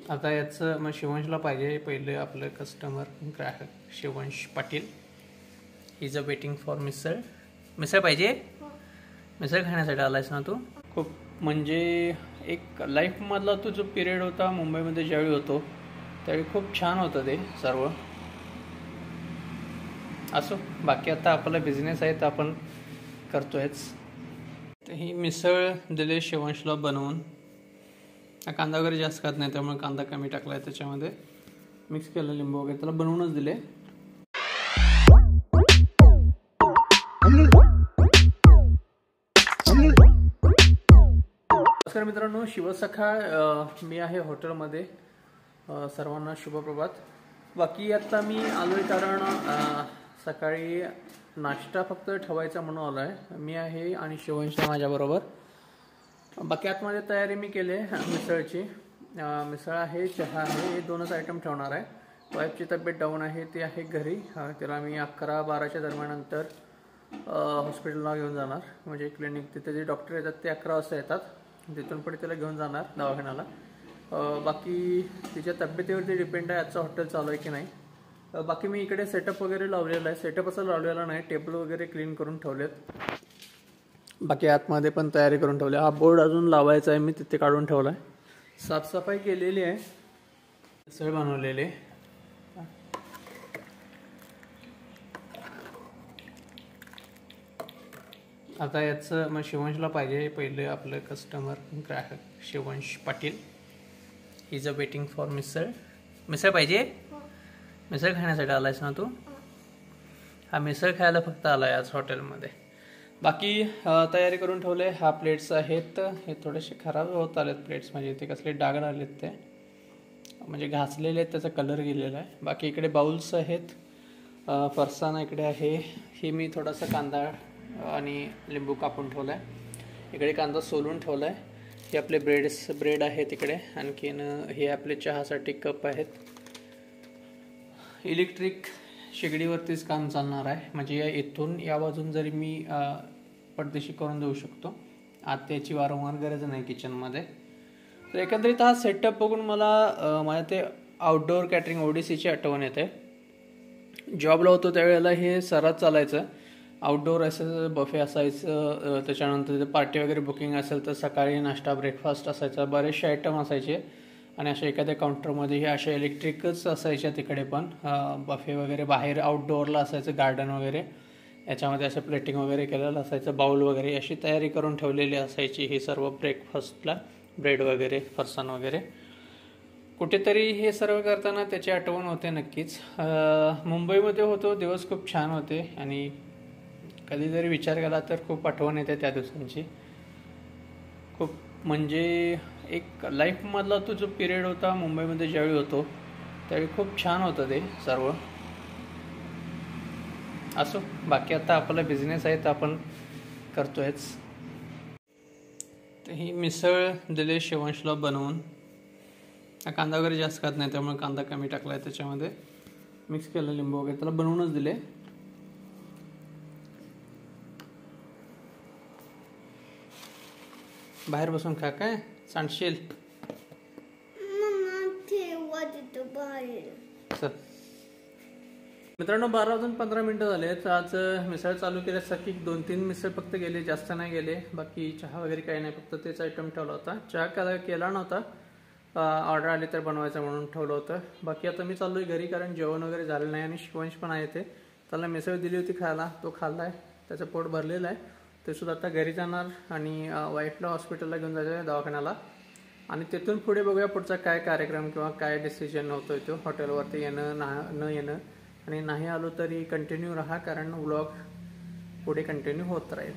आता याचं मग शिवांशला पाहिजे पहिले आपलं कस्टमर ग्राहक Shivansh Patil. Is a waiting for misal. Misal पाहिजे? मिसळ खाण्यासाठी आलायस ना तू? खूप म्हणजे एक लाईफमधला तो जो पिरियड होता मुंबईमध्ये ज्यावेळी होतो त्यावेळी खूप छान होतं ते सर्व. असो, बाकी आता आपला बिझनेस आहे तर आपण करतोयच. तर ही मिसळ दिले शिवांशला बनवून. कांदा वगैरे जास्त खात नाही त्यामुळे कांदा कमी टाकला आहे त्याच्यामध्ये. मिक्स केलं लिंबू वगैरे, त्याला बनवूनच दिले. नमस्कार मित्रांनो, शिवसखाळ. मी आहे हॉटेलमध्ये. सर्वांना शुभप्रभात. बाकी आता मी आलोय कारण सकाळी नाश्ता फक्त ठेवायचा म्हणून आलो आहे. मी आहे आणि शिवांश माझ्याबरोबर. बाकी आतमध्ये तयारी मी केली आहे मिसळची. मिसळ आहे, चहा आहे, हे दोनच आयटम ठेवणार आहे. वाईफची तब्येत डाऊन आहे, ती आहे घरी. तिला मी 11-12च्या दरम्यानंतर हॉस्पिटलला घेऊन जाणार. म्हणजे क्लिनिक, तिथे जे डॉक्टर येतात ते 11 वाजता येतात. तिथून पुढे तिला घेऊन जाणार दवाखान्याला. बाकी तिच्या तब्येतीवरती डिपेंड आहे आजचं हॉटेल चालू आहे की नाही. बाकी मी इकडे सेटअप वगैरे लावलेला आहे. सेटअप असं लावलेला नाही, टेबल वगैरे क्लीन करून ठेवलेत. बाकी आतमध्ये पण तयारी करून ठेवली. हा बोर्ड अजून लावायचा आहे, मी तिथे काढून ठेवला आहे. साफसफाई केलेली आहे, मिसळ बनवलेली. आता याचं मग शिवांशला पाहिजे पहिले आपलं कस्टमर ग्राहक Shivansh Patil. Is a waiting for misal. Misal पाहिजे? मिसळ खाण्यासाठी आलायस ना तू? हा मिसळ खायला फक्त आलाय आज हॉटेलमध्ये. बाकी तयारी करून ठेवले. हा प्लेट्स आहेत, हे थोडेसे खराब होत आलेत प्लेट्स. म्हणजे ते कसले डाग आलेत, ते म्हणजे घासलेले आहेत, त्याचा कलर गेलेला आहे. बाकी इकडे बाउल्स आहेत, फरसाण इकडे आहे. हे मी थोडासा कांदा आणि लिंबू कापून ठेवला आहे. इकडे कांदा सोलून ठेवला आहे. हे आपले ब्रेड आहेत इकडे. आणखीन हे आपले चहासाठी कप आहेत. इलेक्ट्रिक शेगडीवरतीच काम चालणार आहे. म्हणजे इथून या बाजून जरी मी पडदेशी करून देऊ शकतो. आत त्याची वारंवार गरज नाही किचनमध्ये. तर एकंदरीत हा सेटअप बघून मला ते आउटडोअर कॅटरिंग ODCची आठवण येते. जॉबला होतो त्यावेळेला हे सर्रास चालायचं. आउटडोअर असायचं, बफे असायचं, त्याच्यानंतर ते पार्टी वगैरे बुकिंग असेल तर सकाळी नाश्ता ब्रेकफास्ट असायचा, बरेचसे आयटम असायचे. आणि अशा एखाद्या काउंटरमध्ये हे अशा इलेक्ट्रिकच असायच्या तिकडे पण. बफे वगैरे बाहेर आउटडोअरला असायचं, गार्डन वगैरे. याच्यामध्ये असं प्लेटिंग वगैरे केलेलं असायचं, बाउल वगैरे अशी तयारी करून ठेवलेली असायची. हे सर्व ब्रेकफास्टला ब्रेड वगैरे, फरसाण वगैरे. कुठेतरी हे सर्व करताना त्याची आठवण होते नक्कीच. मुंबईमध्ये होतो, दिवस खूप छान होते आणि कधी जरी विचार केला तर खूप आठवण येते त्या दिवसांची. खूप म्हणजे एक लाईफमधला तो जो पिरियड होता मुंबईमध्ये ज्यावेळी होतो त्यावेळी खूप छान होतं ते सर्व. असो, बाकी आता आपला बिझनेस आहे तर आपण करतोयच. तर ही मिसळ दिले शिवांशला बनवून. कांदा वगैरे जास्त खात नाही त्यामुळे कांदा कमी टाकला आहे त्याच्यामध्ये. मिक्स केलं लिंबू वगैरे, त्याला बनवूनच दिले. बाहेर बसून खा, काय सांडशील. मित्रांनो, 12:15 झाले. आज मिसळ चालू केल्यासाठी 2-3 मिसळ फक्त गेले, जास्त नाही गेले. बाकी चहा वगैरे काही नाही, फक्त तेच आयटम ठेवला होता. चहा केला नव्हता, ऑर्डर आली तर बनवायचं म्हणून ठेवलं होतं. बाकी आता मी चाललोय घरी कारण जेवण वगैरे झालं नाही. आणि शिवांश पण आहे, ते त्याला मिसळ दिली होती खायला, तो खाल्लाय, त्याचं पोट भरलेलं आहे. ते सुद्धा आता घरी जाणार आणि वाईफला हॉस्पिटलला घेऊन जायचं आहे, दवाखान्याला. आणि तिथून पुढे बघूया पुढचा काय कार्यक्रम किंवा काय डिसिजन होतोय तो, हॉटेलवरती येणं न येणं. आणि नाही आलो तरी कंटिन्यू राहा, कारण व्लॉग पुढे कंटिन्यू होत राहील.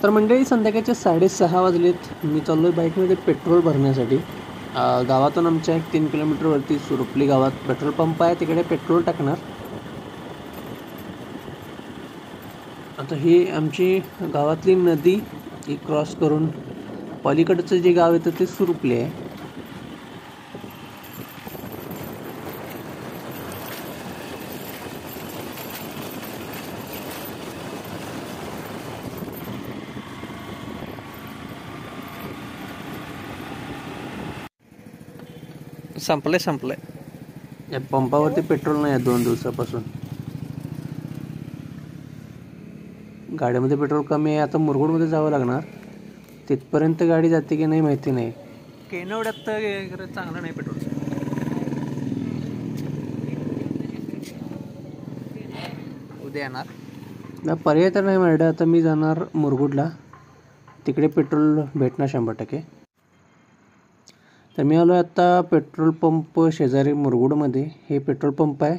तर मंडळी, संध्याकाळचे 6:30 वाजलेत. मी चाललोय बाईकमध्ये पेट्रोल भरण्यासाठी. गावातून आमच्या 3 किलोमीटरवरती सुरुपली गावात पेट्रोल पंप आहे, तिकडे पेट्रोल टाकणार. आता ही आमची गावातली नदी ही क्रॉस करून पलीकडचं जे गाव येतं ते सुरुपली आहे. संपलंय. या पंपावरती पेट्रोल नाही आहे 2 दिवसापासून. गाडीमध्ये पेट्रोल कमी आहे. आता मुरगुडमध्ये जावं लागणार. तिथपर्यंत गाडी जाते की नाही माहिती नाही. केनवड्यात तर चांगलं नाही पेट्रोल. उद्या येणार. पर्याय तर नाही मॅडम. आता मी जाणार मुरगुडला. तिकडे पेट्रोल भेटणार 100%. तर मी आलो आता पेट्रोल पंप शेजारी मुरगुडमध्ये. हे पेट्रोल पंप आहे.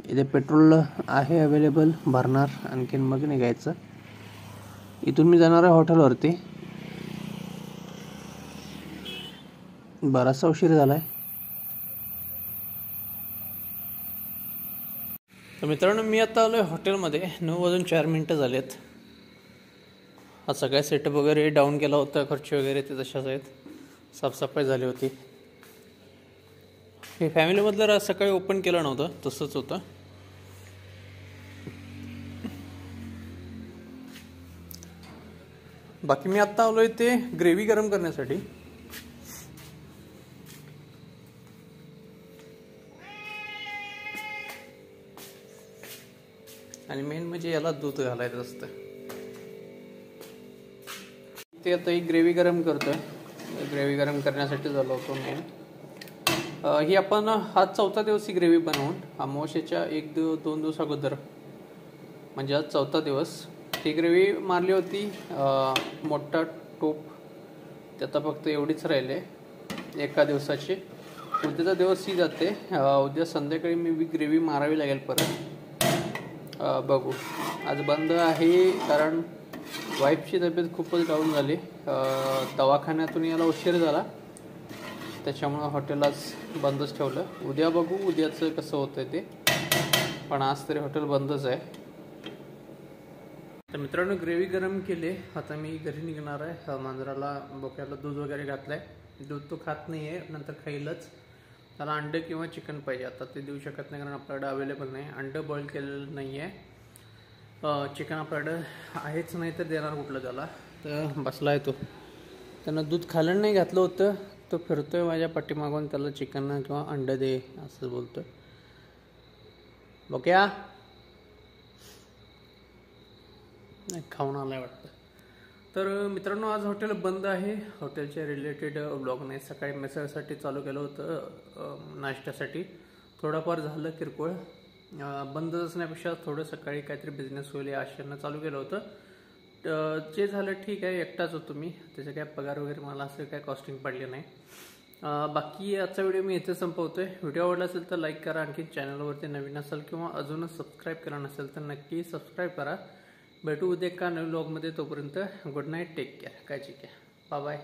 इथे पेट्रोल आहे अवेलेबल. भरणार आणखीन मग निघायचं. इथून मी जाणार आहे हॉटेलवरती. बराचसा उशीर झाला आहे. तर मित्रांनो, मी आता आलो आहे हॉटेलमध्ये. 9:04 झालेत. हा सगळा सेटअप वगैरे डाऊन केला होता. खुर्ची वगैरे ते तशाच आहेत. साफसफाई झाली होती. हे फॅमिलीमधलं सकाळी ओपन केलं नव्हतं, तसंच होतं. बाकी मी आत्ता आलो आहे ते ग्रेव्ही गरम करण्यासाठी. आणि मेन म्हणजे याला दूध घालायचं असतं. ते आता ही ग्रेव्ही गरम करतोय. ग्रेव्ही गरम करण्यासाठी झालो होतो मेन. ही आपण हा 4था दिवस ही ग्रेव्ही बनवून अमावस्येच्या 1-2 दिवस अगोदर, म्हणजे आज 4था दिवस, ही ग्रेव्ही मारली होती. मोठा टोप ते आता फक्त एवढीच राहिले एका दिवसाची. उद्याचा दिवस ही जाते. उद्या संध्याकाळी मी ग्रेव्ही मारावी लागेल परत. बघू. आज बंद आहे कारण वाईफची तब्येत खूपच डाऊन झाली. दवाखान्यातून यायला उशीर झाला, त्याच्यामुळं हॉटेल आज बंदच ठेवलं. उद्या बघू उद्याचं कसं होतं ते. पण आज तरी हॉटेल बंदच आहे. तर मित्रांनो, ग्रेव्ही गरम केली. आता मी घरी निघणार आहे. मांजराला बोक्याला दूध वगैरे घातलं आहे. दूध तो खात नाही आहे, नंतर खाईलच. त्याला अंडे किंवा चिकन पाहिजे. आता ते देऊ शकत नाही कारण आपल्याकडे अवेलेबल नाही. अंडं बॉईल केलेलं नाही आहे. चिकन आपल्याकडं आहेच नाही तर देणार कुठलं त्याला. तर बसला आहे तो. त्यानं दूध खालं नाही घातलं होतं. तो फिरतोय माझ्या पाठीमागून. त्याला चिकन किंवा अंडं दे असं बोलतोय. बोक्या नाही, खाऊन आलाय वाटतं. तर मित्रांनो, आज हॉटेल बंद आहे. हॉटेलच्या रिलेटेड ब्लॉग नाही. सकाळी मिसळसाठी चालू केलं होतं, नाश्त्यासाठी. थोडंफार झालं किरकोळ. बंद असण्यापेक्षा थोडं सकाळी काहीतरी बिझनेस होईल या आशेनं चालू केलं होतं. जे झालं ठीक आहे. एकटाच होतो मी. त्याचं काय पगार वगैरे मला असं काय कॉस्टिंग पडले नाही. बाकी आजचा व्हिडिओ मी इथे संपवतोय. व्हिडिओ आवडला असेल तर लाईक करा. आणखी चॅनलवरती नवीन असाल किंवा अजूनच सबस्क्राईब केला नसेल तर नक्की सबस्क्राईब करा. भेटू उद्या एका नवीन व्लॉगमध्ये. तोपर्यंत गुड नाईट. Take care. काळजी घ्या. बाय.